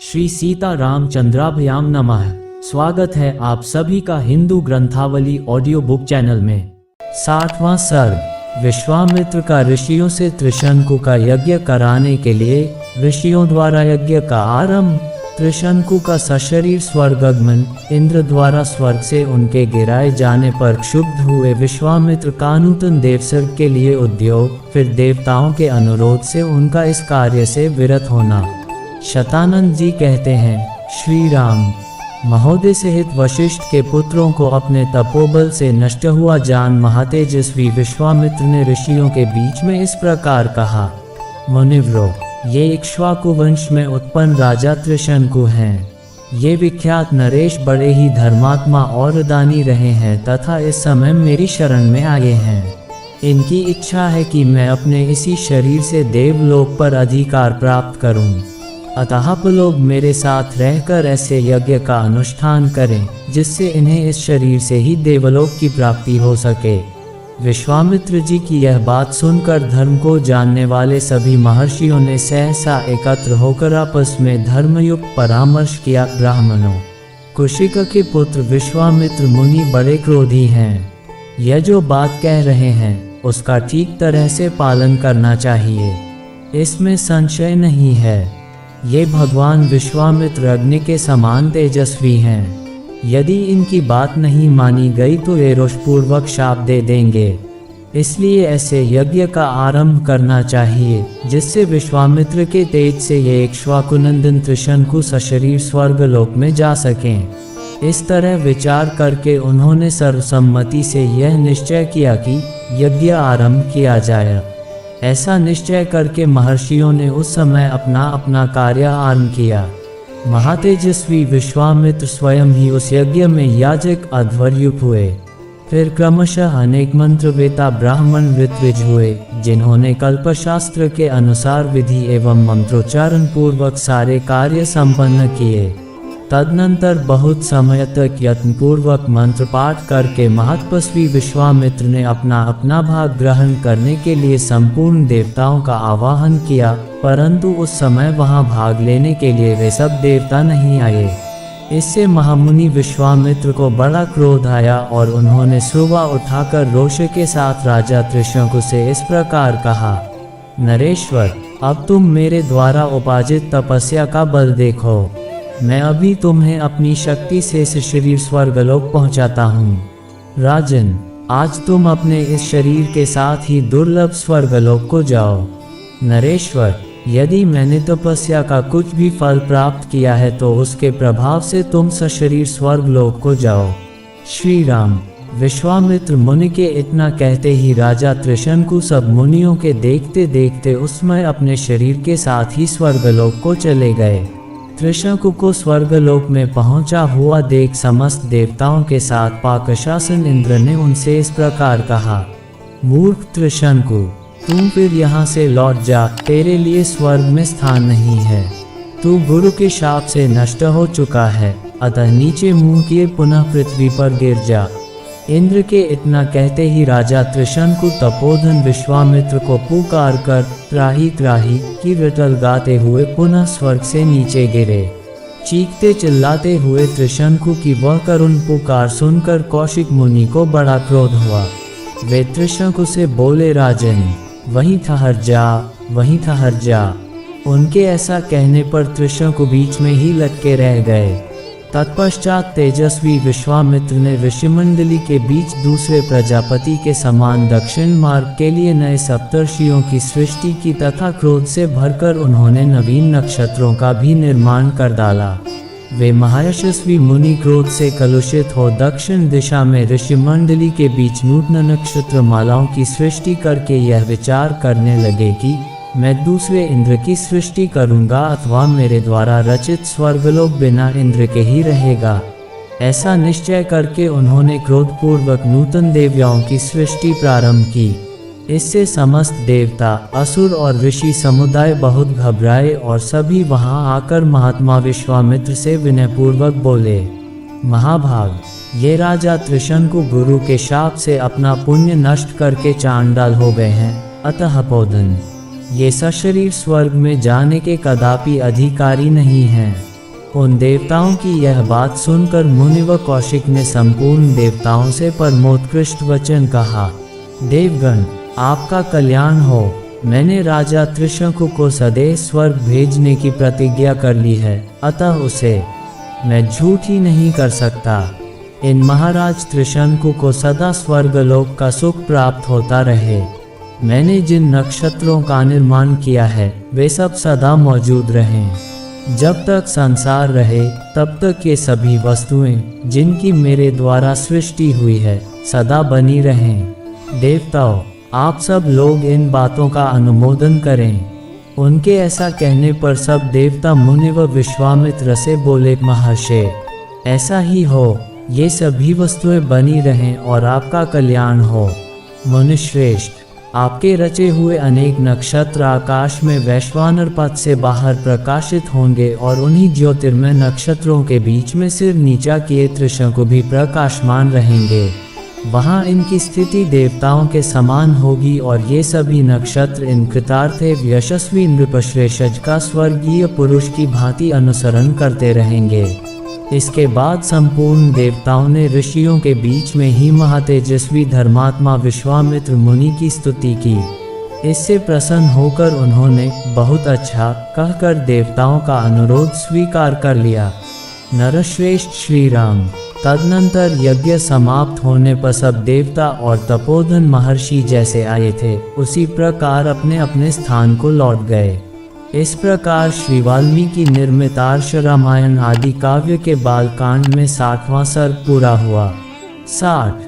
श्री सीता रामचंद्राभ्याम नमः। स्वागत है आप सभी का हिंदू ग्रंथावली ऑडियो बुक चैनल में। 60वां सर्ग। विश्वामित्र का ऋषियों से त्रिशंकु का यज्ञ कराने के लिए ऋषियों द्वारा यज्ञ का आरंभ। त्रिशंकु का सशरीर स्वर्गगमन। इंद्र द्वारा स्वर्ग से उनके गिराए जाने पर क्षुब्ध हुए विश्वामित्र का नूतन देवसर्ग के लिए उद्योग। फिर देवताओं के अनुरोध से उनका इस कार्य से विरत होना। शतानंद जी कहते हैं, श्री राम महोदय सहित वशिष्ठ के पुत्रों को अपने तपोबल से नष्ट हुआ जान महातेजस्वी विश्वामित्र ने ऋषियों के बीच में इस प्रकार कहा, मुनिव्रो, ये इक्ष्वाकु वंश में उत्पन्न राजा त्रिशंकु हैं। ये विख्यात नरेश बड़े ही धर्मात्मा और दानी रहे हैं तथा इस समय मेरी शरण में आए हैं। इनकी इच्छा है कि मैं अपने इसी शरीर से देवलोक पर अधिकार प्राप्त करूं। अतः आप लोग मेरे साथ रहकर ऐसे यज्ञ का अनुष्ठान करें जिससे इन्हें इस शरीर से ही देवलोक की प्राप्ति हो सके। विश्वामित्र जी की यह बात सुनकर धर्म को जानने वाले सभी महर्षियों ने सहसा एकत्र होकर आपस में धर्मयुक्त परामर्श किया। ब्राह्मणों, कुशिक के पुत्र विश्वामित्र मुनि बड़े क्रोधी हैं। यह जो बात कह रहे हैं उसका ठीक तरह से पालन करना चाहिए, इसमें संशय नहीं है। ये भगवान विश्वामित्र अग्नि के समान तेजस्वी हैं। यदि इनकी बात नहीं मानी गई तो ये रोषपूर्वक शाप दे देंगे। इसलिए ऐसे यज्ञ का आरंभ करना चाहिए जिससे विश्वामित्र के तेज से ये इक्ष्वाकुनंदन त्रिशंकु सशरीर स्वर्गलोक में जा सकें। इस तरह विचार करके उन्होंने सर्वसम्मति से यह निश्चय किया कि यज्ञ आरंभ किया जाए। ऐसा निश्चय करके महर्षियों ने उस समय अपना अपना कार्य आरंभ किया। महातेजस्वी विश्वामित्र स्वयं ही उस यज्ञ में याजक अध्वर्युक्त हुए। फिर क्रमशः अनेक मंत्रवेता ब्राह्मण ऋत्विज हुए जिन्होंने कल्पशास्त्र के अनुसार विधि एवं मंत्रोच्चारण पूर्वक सारे कार्य संपन्न किए। तदनंतर बहुत समय तक यत्नपूर्वक मंत्र पाठ करके महत्पस्वी विश्वामित्र ने अपना अपना भाग ग्रहण करने के लिए संपूर्ण देवताओं का आवाहन किया, परंतु उस समय वहां भाग लेने के लिए वे सब देवता नहीं आए। इससे महामुनि विश्वामित्र को बड़ा क्रोध आया और उन्होंने सुबह उठाकर रोष के साथ राजा त्रिशंकु से इस प्रकार कहा, नरेश्वर, अब तुम मेरे द्वारा उपार्जित तपस्या का बल देखो। मैं अभी तुम्हें अपनी शक्ति से इस शरीर स्वर्गलोक पहुंचाता हूँ। राजन, आज तुम अपने इस शरीर के साथ ही दुर्लभ स्वर्गलोक को जाओ। नरेश्वर, यदि मैंने तपस्या का कुछ भी फल प्राप्त किया है तो उसके प्रभाव से तुम सशरीर स्वर्गलोक को जाओ। श्री राम। विश्वामित्र मुनि के इतना कहते ही राजा त्रिशंकु सब मुनियों के देखते देखते उस समय अपने शरीर के साथ ही स्वर्गलोक को चले गए। त्रिशंकु को स्वर्गलोक में पहुंचा हुआ देख समस्त देवताओं के साथ पाकशासन इंद्र ने उनसे इस प्रकार कहा, मूर्ख त्रिशंकु, तुम फिर यहाँ से लौट जा, तेरे लिए स्वर्ग में स्थान नहीं है। तू गुरु के शाप से नष्ट हो चुका है, अतः नीचे मुंह किए पुनः पृथ्वी पर गिर जा। इंद्र के इतना कहते ही राजा त्रिशंकु तपोधन विश्वामित्र को पुकार कर त्राही त्राही की रटल गाते हुए पुनः स्वर्ग से नीचे गिरे। चीखते चिल्लाते हुए त्रिशंकु की वह करुण पुकार सुनकर कौशिक मुनि को बड़ा क्रोध हुआ। वे त्रिशंकु से बोले, राजन, वहीं ठहर जा, वहीं ठहर जा। उनके ऐसा कहने पर त्रिशंकु बीच में ही लटके रह गए। तत्पश्चात तेजस्वी विश्वामित्र ने ऋषिमंडली के बीच दूसरे प्रजापति के समान दक्षिण मार्ग के लिए नए सप्तर्षियों की सृष्टि की तथा क्रोध से भरकर उन्होंने नवीन नक्षत्रों का भी निर्माण कर डाला। वे महायशस्वी मुनि क्रोध से कलुषित हो दक्षिण दिशा में ऋषिमंडली के बीच नूतन नक्षत्र मालाओं की सृष्टि करके यह विचार करने लगे कि मैं दूसरे इंद्र की सृष्टि करूंगा अथवा मेरे द्वारा रचित स्वर्गलोक बिना इंद्र के ही रहेगा। ऐसा निश्चय करके उन्होंने क्रोधपूर्वक नूतन देवताओं की सृष्टि प्रारंभ की। इससे समस्त देवता, असुर और ऋषि समुदाय बहुत घबराए और सभी वहां आकर महात्मा विश्वामित्र से विनयपूर्वक बोले, महाभाग, ये राजा त्रिशंकु गुरु के शाप से अपना पुण्य नष्ट करके चांडाल हो गए हैं, अतः पोधन ये सशरीर स्वर्ग में जाने के कदापि अधिकारी नहीं हैं। उन देवताओं की यह बात सुनकर मुनिव कौशिक ने संपूर्ण देवताओं से परमोत्कृष्ट वचन कहा, देवगण, आपका कल्याण हो। मैंने राजा त्रिशंकु को सदैव स्वर्ग भेजने की प्रतिज्ञा कर ली है, अतः उसे मैं झूठ ही नहीं कर सकता। इन महाराज त्रिशंकु को सदा स्वर्गलोक का सुख प्राप्त होता रहे। मैंने जिन नक्षत्रों का निर्माण किया है वे सब सदा मौजूद रहें। जब तक संसार रहे तब तक ये सभी वस्तुएं जिनकी मेरे द्वारा सृष्टि हुई है सदा बनी रहें। देवताओं, आप सब लोग इन बातों का अनुमोदन करें। उनके ऐसा कहने पर सब देवता मुनि व विश्वामित्र से बोले, महर्षि, ऐसा ही हो, ये सभी वस्तुएं बनी रहें और आपका कल्याण हो। मुनिश्रेष्ठ, आपके रचे हुए अनेक नक्षत्र आकाश में वैश्वानर पथ से बाहर प्रकाशित होंगे और उन्हीं ज्योतिर्मय नक्षत्रों के बीच में सिर नीचा किए त्रिशंकु भी प्रकाशमान रहेंगे। वहाँ इनकी स्थिति देवताओं के समान होगी और ये सभी नक्षत्र इन कृतार्थ यशस्वी नृपश्रेष्ठ का स्वर्गीय पुरुष की भांति अनुसरण करते रहेंगे। इसके बाद संपूर्ण देवताओं ने ऋषियों के बीच में ही महातेजस्वी धर्मात्मा विश्वामित्र मुनि की स्तुति की। इससे प्रसन्न होकर उन्होंने बहुत अच्छा कहकर देवताओं का अनुरोध स्वीकार कर लिया। नरश्रेष्ठ श्री राम। तदनंतर यज्ञ समाप्त होने पर सब देवता और तपोधन महर्षि जैसे आए थे उसी प्रकार अपने अपने स्थान को लौट गए। इस प्रकार श्री वाल्मीकि निर्मित आर्ष रामायण आदि काव्य के बालकांड में 60वां सर्ग पूरा हुआ। 60।